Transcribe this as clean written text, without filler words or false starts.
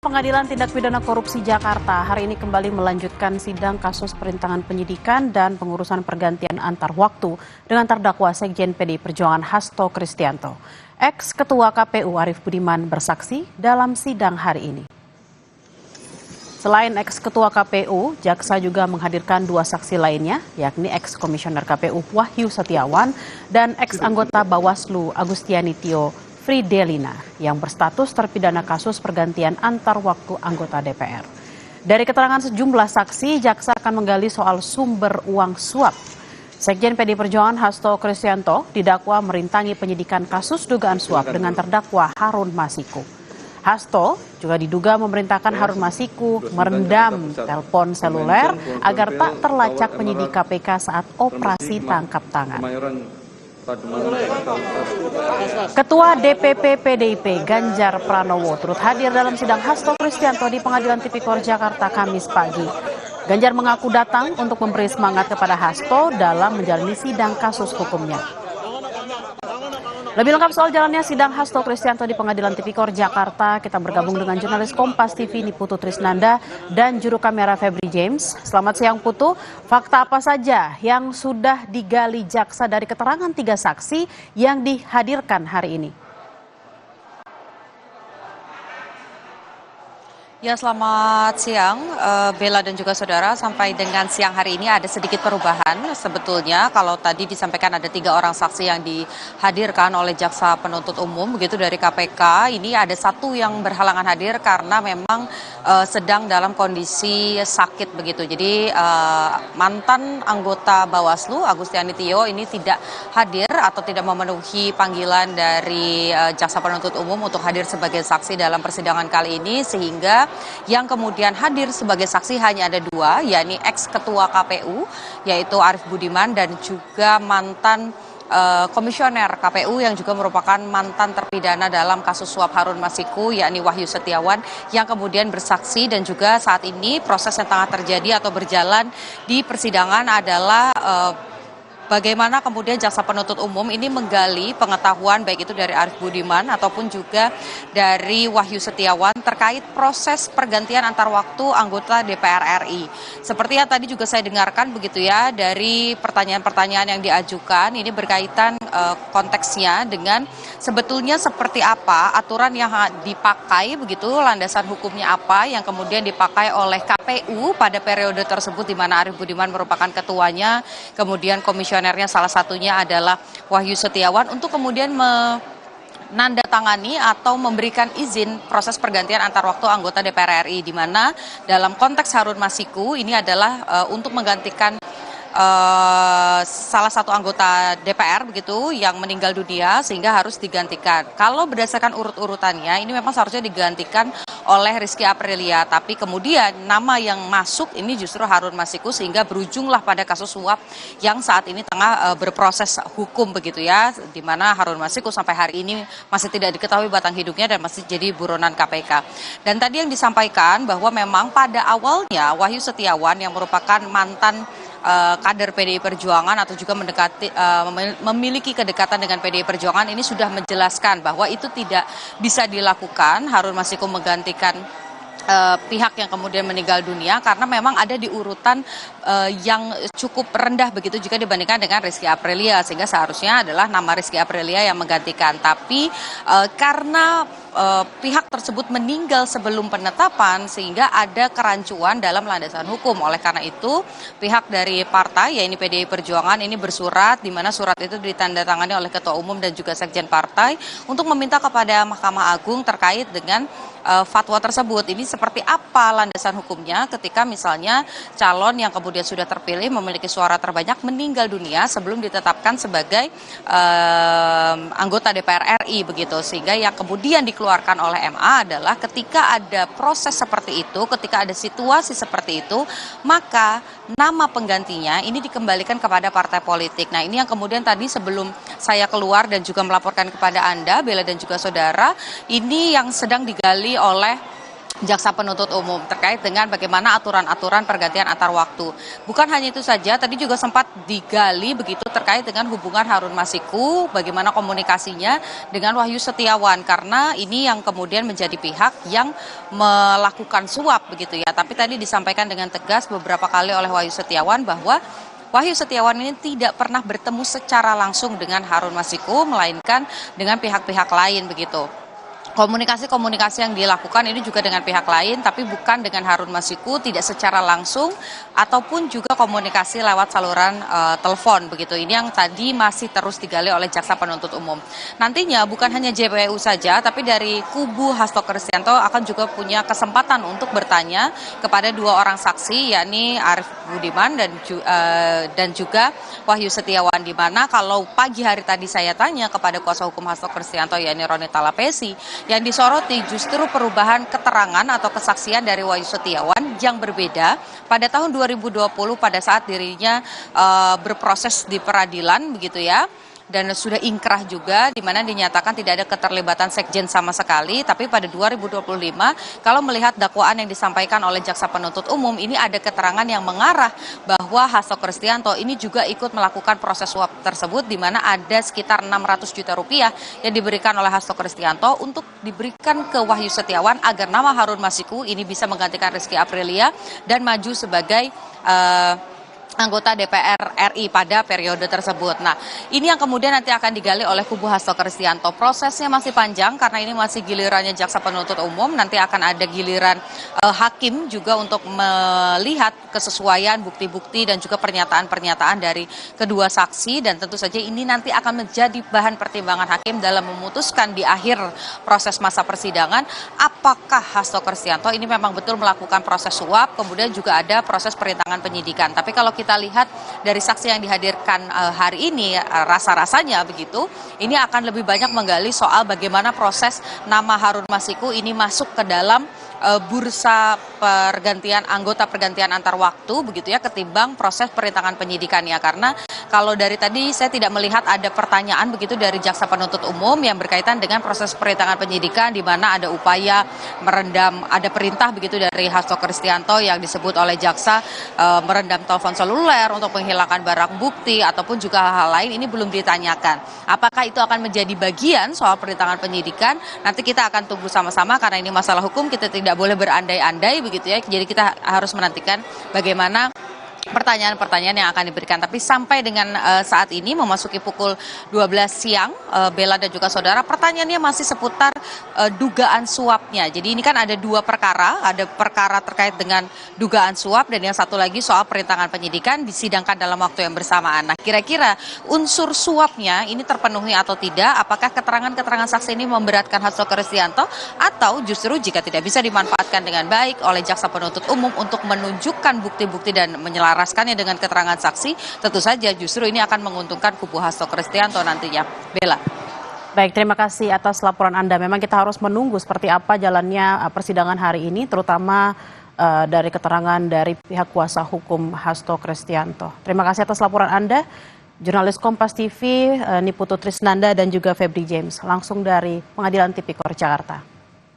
Pengadilan Tindak Pidana Korupsi Jakarta hari ini kembali melanjutkan sidang kasus perintangan penyidikan dan pengurusan pergantian antar waktu dengan terdakwa Sekjen PDI Perjuangan Hasto Kristianto. Ex-Ketua KPU Arief Budiman bersaksi dalam sidang hari ini. Selain ex-Ketua KPU, jaksa juga menghadirkan dua saksi lainnya, yakni ex-Komisioner KPU Wahyu Setiawan dan ex-anggota Bawaslu Agustiani Tio Fridelina yang berstatus terpidana kasus pergantian antar waktu anggota DPR. Dari keterangan sejumlah saksi, jaksa akan menggali soal sumber uang suap. Sekjen PDI Perjuangan Hasto Kristianto didakwa merintangi penyidikan kasus dugaan suap dengan terdakwa Harun Masiku. Hasto juga diduga memerintahkan Harun Masiku merendam telepon seluler agar tak terlacak penyidik KPK saat operasi tangkap tangan. Ketua DPP PDIP Ganjar Pranowo turut hadir dalam sidang Hasto Kristianto di Pengadilan Tipikor Jakarta Kamis pagi. Ganjar mengaku datang untuk memberi semangat kepada Hasto dalam menjalani sidang kasus hukumnya. Lebih lengkap soal jalannya sidang Hasto Kristianto di Pengadilan Tipikor Jakarta, kita bergabung dengan jurnalis Kompas TV Niputu Trisnanda dan juru kamera Febri James. Selamat siang Putu, fakta apa saja yang sudah digali jaksa dari keterangan tiga saksi yang dihadirkan hari ini? Ya, selamat siang Bella dan juga saudara. Sampai dengan siang hari ini ada sedikit perubahan. Sebetulnya kalau tadi disampaikan ada 3 orang saksi yang dihadirkan oleh jaksa penuntut umum begitu dari KPK. Ini ada 1 yang berhalangan hadir karena memang sedang dalam kondisi sakit begitu. Jadi mantan anggota Bawaslu Agustiani Tio ini tidak hadir atau tidak memenuhi panggilan dari jaksa penuntut umum untuk hadir sebagai saksi dalam persidangan kali ini, sehingga yang kemudian hadir sebagai saksi hanya ada 2, yakni ex-ketua KPU, yaitu Arief Budiman, dan juga mantan komisioner KPU yang juga merupakan mantan terpidana dalam kasus suap Harun Masiku, yakni Wahyu Setiawan, yang kemudian bersaksi. Dan juga saat ini proses yang tengah terjadi atau berjalan di persidangan adalah bagaimana kemudian jaksa penuntut umum ini menggali pengetahuan baik itu dari Arief Budiman ataupun juga dari Wahyu Setiawan terkait proses pergantian antar waktu anggota DPR RI. Seperti yang tadi juga saya dengarkan begitu ya, dari pertanyaan-pertanyaan yang diajukan ini berkaitan konteksnya dengan sebetulnya seperti apa aturan yang dipakai begitu, landasan hukumnya apa yang kemudian dipakai oleh KPU pada periode tersebut di mana Arief Budiman merupakan ketuanya, kemudian komisionernya salah satunya adalah Wahyu Setiawan, untuk kemudian menandatangani atau memberikan izin proses pergantian antar waktu anggota DPR RI, di mana dalam konteks Harun Masiku ini adalah untuk menggantikan salah satu anggota DPR begitu yang meninggal dunia sehingga harus digantikan. Kalau berdasarkan urut-urutannya ini memang seharusnya digantikan oleh Rizky Aprilia, tapi kemudian nama yang masuk ini justru Harun Masiku, sehingga berujunglah pada kasus suap yang saat ini tengah berproses hukum begitu ya, di mana Harun Masiku sampai hari ini masih tidak diketahui batang hidupnya dan masih jadi buronan KPK. Dan tadi yang disampaikan bahwa memang pada awalnya Wahyu Setiawan yang merupakan mantan kader PDI Perjuangan atau juga memiliki kedekatan dengan PDI Perjuangan ini sudah menjelaskan bahwa itu tidak bisa dilakukan, Harun Masiku menggantikan pihak yang kemudian meninggal dunia, karena memang ada di urutan yang cukup rendah begitu jika dibandingkan dengan Rizky Aprilia, sehingga seharusnya adalah nama Rizky Aprilia yang menggantikan. Tapi karena pihak tersebut meninggal sebelum penetapan sehingga ada kerancuan dalam landasan hukum. Oleh karena itu pihak dari partai, yaitu PDI Perjuangan, ini bersurat, di mana surat itu ditandatangani oleh Ketua Umum dan juga Sekjen Partai untuk meminta kepada Mahkamah Agung terkait dengan fatwa tersebut. Ini seperti apa landasan hukumnya ketika misalnya calon yang kemudian sudah terpilih memiliki suara terbanyak meninggal dunia sebelum ditetapkan sebagai anggota DPR RI begitu, sehingga yang kemudian dikeluarkan oleh MA adalah ketika ada proses seperti itu, ketika ada situasi seperti itu, maka nama penggantinya ini dikembalikan kepada partai politik. Nah, ini yang kemudian tadi sebelum saya keluar dan juga melaporkan kepada Anda, Bella dan juga saudara, ini yang sedang digali oleh jaksa penuntut umum terkait dengan bagaimana aturan-aturan pergantian antar waktu. Bukan hanya itu saja, tadi juga sempat digali begitu terkait dengan hubungan Harun Masiku, bagaimana komunikasinya dengan Wahyu Setiawan, karena ini yang kemudian menjadi pihak yang melakukan suap begitu ya. Tapi tadi disampaikan dengan tegas beberapa kali oleh Wahyu Setiawan bahwa Wahyu Setiawan ini tidak pernah bertemu secara langsung dengan Harun Masiku, melainkan dengan pihak-pihak lain begitu. Komunikasi-komunikasi yang dilakukan ini juga dengan pihak lain, tapi bukan dengan Harun Masiku, tidak secara langsung, ataupun juga komunikasi lewat saluran telepon begitu. Ini yang tadi masih terus digali oleh jaksa penuntut umum. Nantinya bukan hanya JPU saja, tapi dari kubu Hasto Kristianto akan juga punya kesempatan untuk bertanya kepada dua orang saksi, yakni Arief Budiman dan juga Wahyu Setiawan, di mana kalau pagi hari tadi saya tanya kepada kuasa hukum Hasto Kristianto, yakni Roni Talapesi, yang disoroti justru perubahan keterangan atau kesaksian dari Wahyu Setiawan yang berbeda pada tahun 2020 pada saat dirinya berproses di peradilan begitu ya. Dan sudah ingkrah juga, di mana dinyatakan tidak ada keterlibatan sekjen sama sekali. Tapi pada 2025, kalau melihat dakwaan yang disampaikan oleh jaksa penuntut umum, ini ada keterangan yang mengarah bahwa Hasto Kristianto ini juga ikut melakukan proses suap tersebut, di mana ada sekitar 600 juta rupiah yang diberikan oleh Hasto Kristianto untuk diberikan ke Wahyu Setiawan agar nama Harun Masiku ini bisa menggantikan Rizky Aprilia dan maju sebagai anggota DPR RI pada periode tersebut. Nah, ini yang kemudian nanti akan digali oleh kubu Hasto Kristianto. Prosesnya masih panjang karena ini masih gilirannya jaksa penuntut umum. Nanti akan ada giliran hakim juga untuk melihat kesesuaian bukti-bukti dan juga pernyataan-pernyataan dari kedua saksi. Dan tentu saja ini nanti akan menjadi bahan pertimbangan hakim dalam memutuskan di akhir proses masa persidangan apakah Hasto Kristianto ini memang betul melakukan proses suap, kemudian juga ada proses perintangan penyidikan. Tapi kalau kita lihat dari saksi yang dihadirkan hari ini, rasa-rasanya begitu, ini akan lebih banyak menggali soal bagaimana proses nama Harun Masiku ini masuk ke dalam bursa pergantian anggota pergantian antar waktu begitu ya, ketimbang proses perintangan penyidikannya. Karena kalau dari tadi saya tidak melihat ada pertanyaan begitu dari jaksa penuntut umum yang berkaitan dengan proses perintangan penyidikan, di mana ada upaya merendam, ada perintah begitu dari Hasto Kristianto yang disebut oleh jaksa merendam telepon seluler untuk menghilangkan barang bukti ataupun juga hal-hal lain. Ini belum ditanyakan. Apakah itu akan menjadi bagian soal perintangan penyidikan? Nanti kita akan tunggu sama-sama, karena ini masalah hukum, kita tidak boleh berandai-andai begitu ya. Jadi kita harus menantikan bagaimana pertanyaan-pertanyaan yang akan diberikan. Tapi sampai dengan saat ini memasuki pukul 12 siang, Bella dan juga saudara, pertanyaannya masih seputar dugaan suapnya. Jadi ini kan ada dua perkara, ada perkara terkait dengan dugaan suap dan yang satu lagi soal perintangan penyidikan disidangkan dalam waktu yang bersamaan. Nah, kira-kira unsur suapnya ini terpenuhi atau tidak? Apakah keterangan-keterangan saksi ini memberatkan Hasto Kristianto atau justru jika tidak bisa dimanfaatkan dengan baik oleh jaksa penuntut umum untuk menunjukkan bukti-bukti dan menyelaraskannya dengan keterangan saksi, tentu saja justru ini akan menguntungkan kubu Hasto Kristianto nantinya. Bella. Baik, terima kasih atas laporan Anda. Memang kita harus menunggu seperti apa jalannya persidangan hari ini, terutama dari keterangan dari pihak kuasa hukum Hasto Kristianto. Terima kasih atas laporan Anda, jurnalis Kompas TV, Niputu Trisnanda dan juga Febri James, langsung dari Pengadilan Tipikor Jakarta.